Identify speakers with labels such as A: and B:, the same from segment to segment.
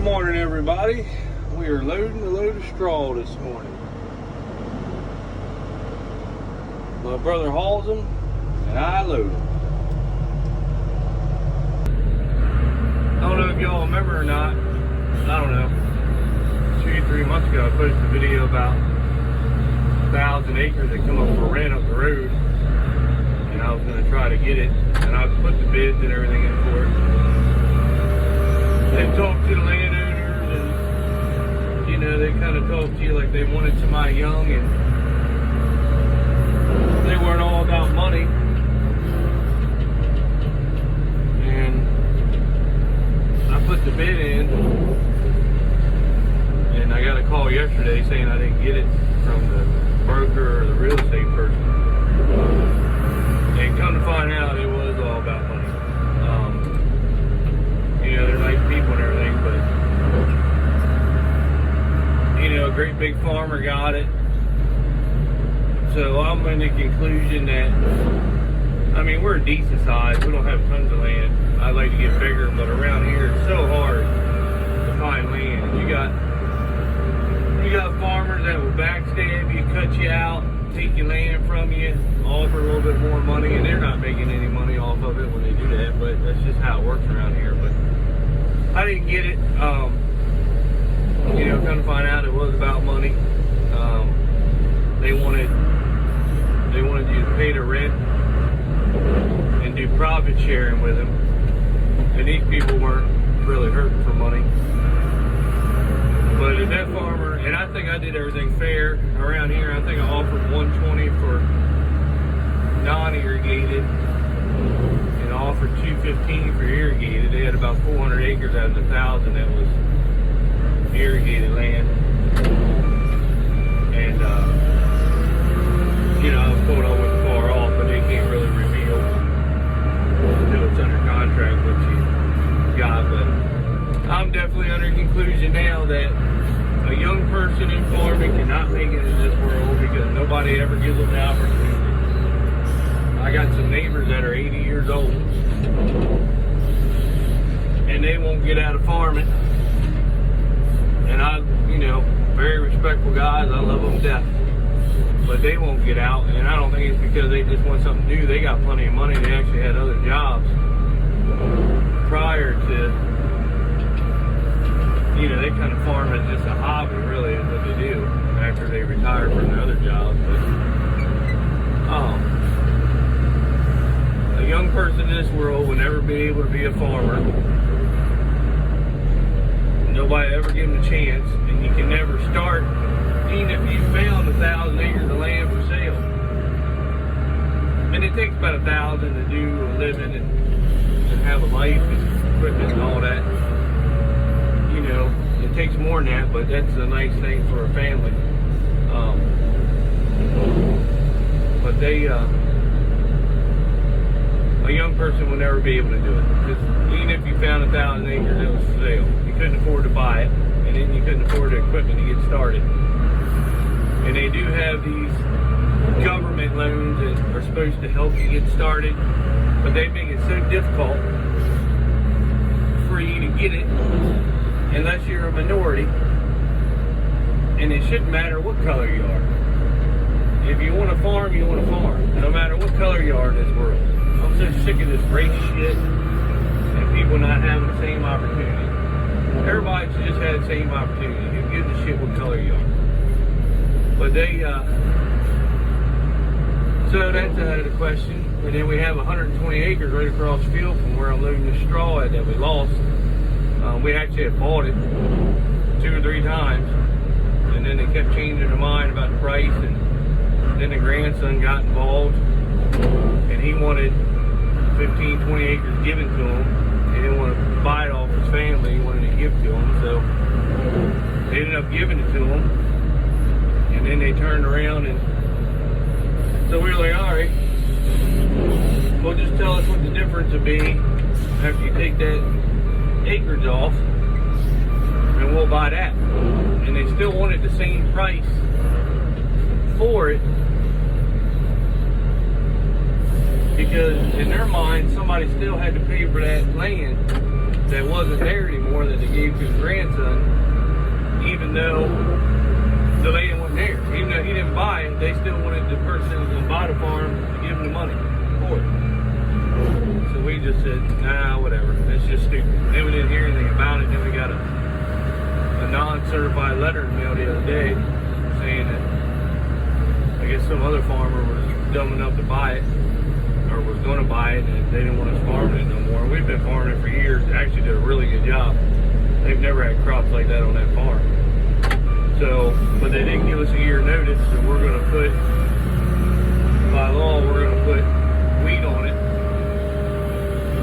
A: morning, everybody. We are loading a load of straw this morning. My brother hauls them and I load them. I don't know if y'all remember or not. I don't know. 2-3 months ago I posted a video about 1,000 acres that come up for rent up the road, and I was going to try to get it, and I put the bids and everything in for it and talked to the landowners, and you know, they kind of talked to you like they wanted somebody young, and they weren't all about money. And I put the bid in, and I got a call yesterday saying I didn't get it from the broker or the real estate person. And come to find out, it was all about money. You know, they're nice people and everything, but you know, a great big farmer got it. So I'm in the conclusion that, I mean, we're a decent size. We don't have tons of land. I'd like to get bigger, but around here it's so hard to find land. You got farmers that will backstab you, cut you out, take your land from you, offer a little bit more money, and they're not making any money off of it when they do that, but that's just how it works around here. But I didn't get it. You know, come to find out, it was about money. They wanted you to pay the rent and do profit sharing with them, and these people weren't really hurting for money. But if that farmer, and I think I did everything fair around here, I think I offered $120 for non-irrigated, and I offered $215 for irrigated. They had about 400 acres out of the 1,000 that was irrigated land. And, you know, I was told I wasn't far off, but they can't really reveal until it's under contract what you got. But I'm definitely under the conclusion now that a young person in farming cannot make it in this world because nobody ever gives them the opportunity. I got some neighbors that are 80 years old and they won't get out of farming. And I, you know, very respectful guys, I love them to death. But they won't get out, and I don't think it's because they just want something to do. They got plenty of money. They actually had other jobs prior to, you know, they kind of farm as just a hobby, really, is what they do after they retire from their other jobs. But a young person in this world will never be able to be a farmer. Nobody ever give them a chance, and you can never start, even if you found 1,000 acres of land for sale. And it takes about 1,000 to do a living and have a life and equipment and all that. You know, it takes more than that, but that's a nice thing for a family. But they, a young person will never be able to do it. Because even if you found 1,000 acres that was for sale, you couldn't afford to buy it, and then you couldn't afford the equipment to get started. And they do have these government loans that are supposed to help you get started, but they make it so difficult for you to get it unless you're a minority. And it shouldn't matter what color you are. If you want to farm, you want to farm, no matter what color you are in this world. I'm so sick of this race shit and people not having the same opportunity. Everybody should just have the same opportunity. Who gives a shit what color you are? But they, so that's the question. And then we have 120 acres right across the field from where I'm loading the straw at that we lost. We actually had bought it 2 or 3 times, and then they kept changing their mind about the price, and then the grandson got involved, and he wanted 15, 20 acres given to him. He didn't want to buy it off his family, he wanted to give to him, so they ended up giving it to him. And then they turned around, and so we were like, all right, well, just tell us what the difference would be after you take that acreage off, and we'll buy that. And they still wanted the same price for it because in their mind, somebody still had to pay for that land that wasn't there anymore that they gave to his grandson, even though the land wasn't there. Even though he didn't buy it, they still wanted the person who was going to buy the farm to give him the money for it. So we just said, nah, whatever. That's just stupid. Then we didn't hear anything about it. Then we got a non-certified letter in the mail the other day saying that I guess some other farmer was dumb enough to buy it, or was going to buy it, and they didn't want us farming it no more. We've been farming it for years. They actually did a really good job. They've never had crops like that on that farm. So, but they didn't give us a year notice, so we're going to put, by law, we're going to put wheat on it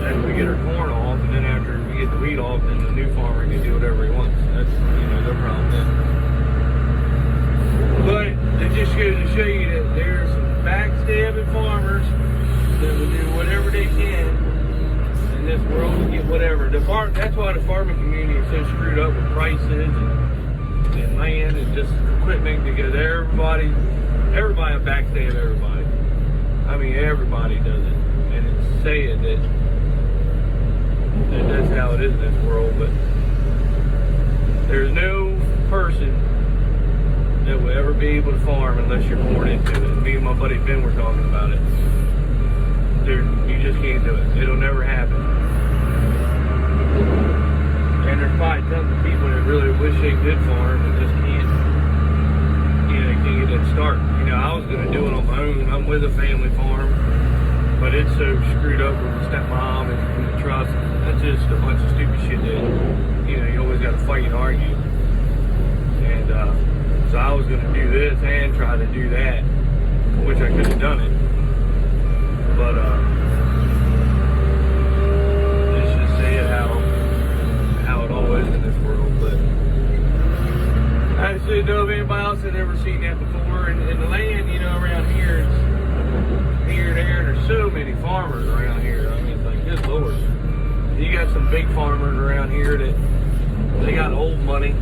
A: after we get our corn off, and then after we get the wheat off, then the new farmer can do whatever he wants. That's, their problem then. But it just goes to show you that there's some backstabbing farmers that will do whatever they can in this world to get whatever. That's why the farming community is so screwed up with prices and land and just equipment, because everybody will backstab everybody. I mean, everybody does it. And it's sad that that's how it is in this world, but there's no person that will ever be able to farm unless you're born into it. Me and my buddy Ben were talking about it. Dude, you just can't do it. It'll never happen. And there's probably tons of people that really wish they could farm and just can't. They can't get that start. I was going to do it on my own. I'm with a family farm, but it's so screwed up with the stepmom and the trust. That's just a bunch of stupid shit that, you always got to fight and argue. And, so I was going to do this and try to do that, which I could have done it. But, let's just say it how it all is in this world. But I just didn't know if anybody else had ever seen that before. And the land, around here, it's here and there, and there's so many farmers around here. I mean, it's like, good Lord. You got some big farmers around here that they got old money.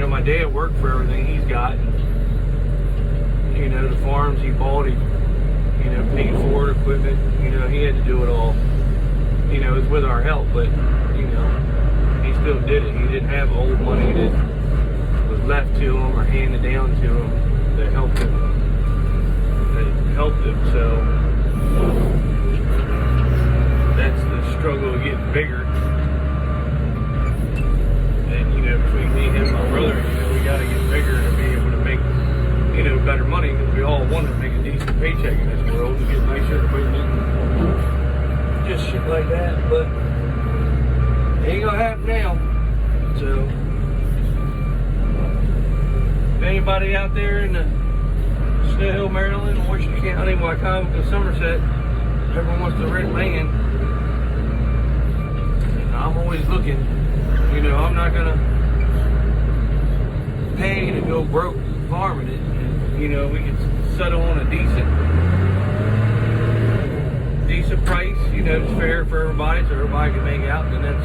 A: My dad worked for everything he's got. The farms he bought, he, paid for it, equipment. He had to do it all. It was with our help, but, he still did it. He didn't have old money that was left to him or handed down to him that helped him. So that's the struggle of getting bigger. And, between me and my brother, we got to get bigger to be able to make, better money, because we all want to make a decent paycheck in this world and get nicer equipment and just shit like that. But it ain't going to happen now. So, if anybody out there in the Snow Hill, Maryland, Washington County, Wycomico, Somerset, everyone wants to rent land, I'm always looking. I'm not gonna pay to go broke farming it. And, we can settle on a decent price. It's fair for everybody, so everybody can make out, and that's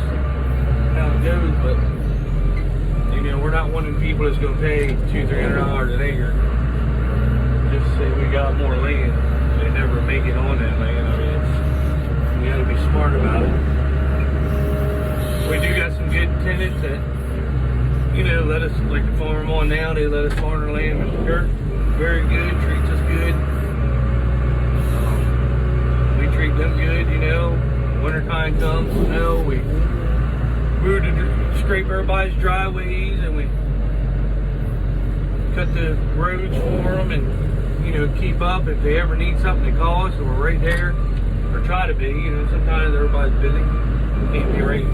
A: how it goes. But we're not one of the people that's gonna pay $200-300 an acre just to say we got more land. They never make it on that land. I mean, we got to be smart about it. We do got some good tenants that, let us, like the farm I'm on now, they let us farm their land with the dirt. Very good, treats us good. We treat them good, Wintertime comes, we move to scrape everybody's driveways, and we cut the roads for them, and, keep up. If they ever need something, they call us, and we're right there, or try to be. Sometimes everybody's busy. Can't be right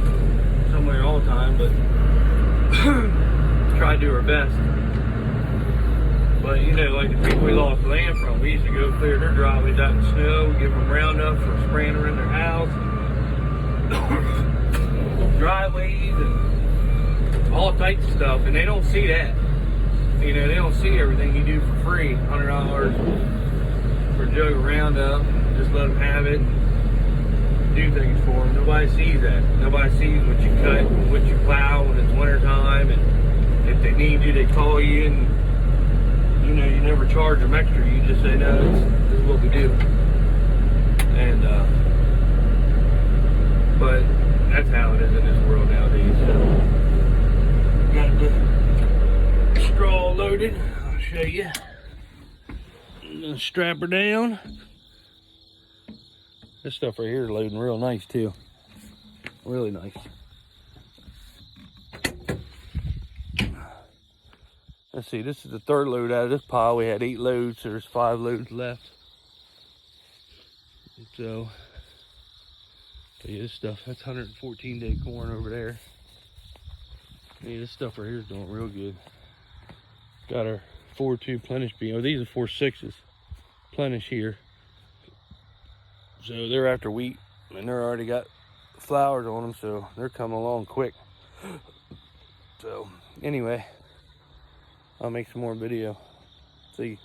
A: somewhere all the time, but try to do our best. But like the people we lost land from, we used to go clear their driveways out in the snow, give them Roundup for spraying around their house, driveways, and all types of stuff. And they don't see that. They don't see everything you do for free. $100 for a jug of Roundup. Just let them have it. Do things for them. Nobody sees that. Nobody sees what you cut, what you plow when it's wintertime, and if they need you, they call you, and you never charge them extra. You just say, no, this is what we do. And but That's how it is in this world nowadays. Got the straw loaded. I'll show you. I'm gonna strap her down. This stuff right here is loading real nice too. Really nice. Let's see, this is the third load out of this pile. We had 8 loads, so there's 5 loads left. So yeah, this stuff, that's 114-day corn over there. Yeah, this stuff right here is doing real good. Got our 4.2 Plenish bean. Oh, these are 4.6s. Plenish here. So they're after wheat, and they're already got flowers on them, so they're coming along quick. So anyway, I'll make some more video. See you.